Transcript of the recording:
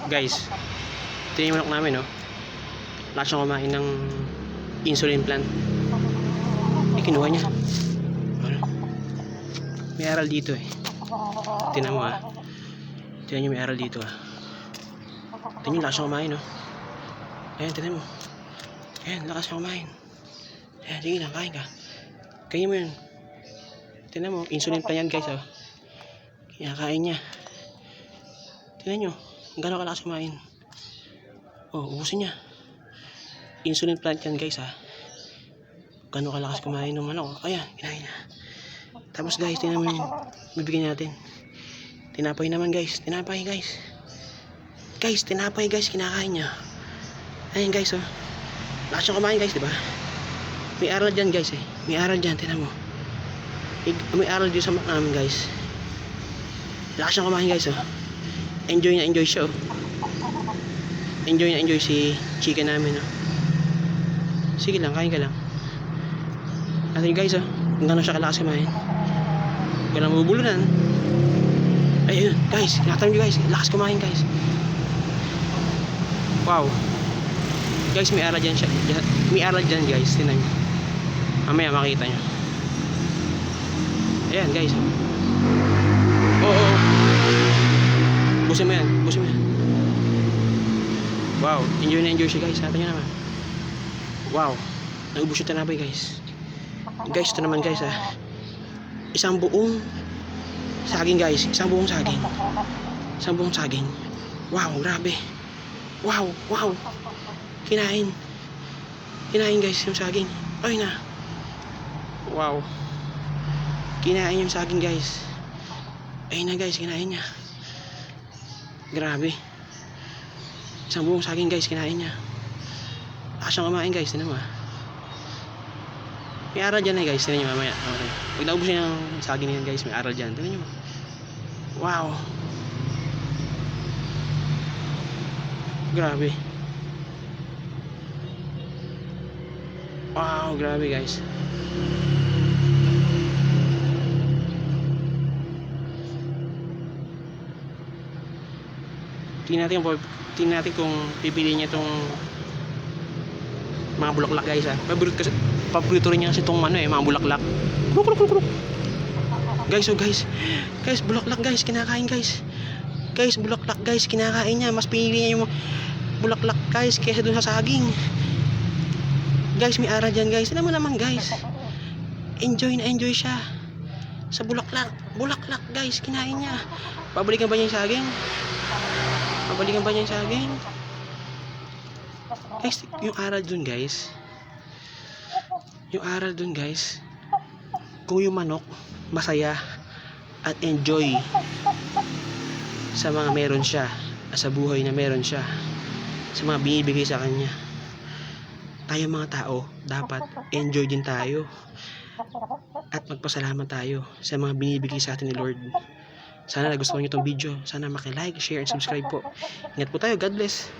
Guys, ito yung manok namin, no? Lakas siyang kumain ng insulin plant. Kinuha niya. Ano? May aral dito eh. Tingnan mo ah. Tingnan nyo, may aral dito ah. Tingnan nyo, lakas siyang kumain, no? Ayan, tingnan mo. Ayan, lakas siyang kumain. Ayan, sige lang, kain ka. Kain mo yun. Tingnan mo, insulin plant yan guys, oh. Kinakain niya. Tingnan nyo, gano'n kalakas kumain. Oh, ubusin niya. Insulin plant yan guys, ha. Gano'n kalakas kumain ng manok. Ayan, kinain niya. Tapos guys, tingnan mo yung bibigyan natin. Tinapay naman guys, tinapay guys. Guys, tinapay guys, kinakain niya. Ayan guys, oh. Lakas siyang kumain guys, diba? May aral dyan guys, eh. May aral dyan, tingnan mo. May aral dyan sa manok namin guys. Lakas siyang kumain guys, oh. Enjoy na enjoy siya, oh. Enjoy na enjoy si chicken namin, oh. Sige lang, kain ka lang. Natin guys, oh. Kung gano'n siya kalakas kumain. Walang mabubulunan. Ayun, guys. Nakatanim nyo guys. Lakas kumain guys. Wow. Guys, may aral dyan siya. May aral dyan guys. Tinan nyo. Mamaya makita nyo. Ayan guys. Oo. Busin mo yan. Busin mo yan. Wow. Enjoy na enjoy siya guys. Natin nyo naman. Wow. Nag-ubos yung tanabay guys. Guys, ito naman guys, ah. Isang buong saging guys. Isang buong saging. Isang buong saging. Wow, grabe. Wow, wow. Kinain. Kinain guys yung saging. Ay na. Wow. Kinain yung saging guys. Ay na guys, kinain niya. Grabe. Isang buong saging guys, kinain niya. Lakas siyang kumain guys, tinan mo ah. May aral dyan eh guys, tinan nyo mamaya. Okay. Pag naubos nyo yung saging yan guys, may aral dyan. Tinan nyo. Wow. Grabe. Wow, grabe guys. Tingnan natin kung pipili niya itong mga bulaklak guys, ha. Paborito rin niya kasi itong ano eh, mga bulaklak. Guys, oh guys. Guys, bulaklak guys, kinakain guys. Guys, bulaklak guys, kinakain niya. Mas pinili niya yung bulaklak guys kaysa dun sa saging. Guys, may ara dyan guys. Alam mo naman guys. Enjoy na enjoy siya sa bulaklak. Bulaklak guys, kinain niya. Babalikan ba niya yung saging? Babalikan ba niya yung saging? Guys, yung aral dun guys. Yung aral dun guys. Kung yung manok masaya at enjoy sa mga meron siya, sa buhay na meron siya, sa mga binibigay sa kanya, tayo mga tao dapat enjoy din tayo at magpasalamat tayo sa mga binibigay sa atin ni Lord. Sana nagustuhan nyo itong video. Sana maki-like, share, and subscribe po. Ingat po tayo. God bless.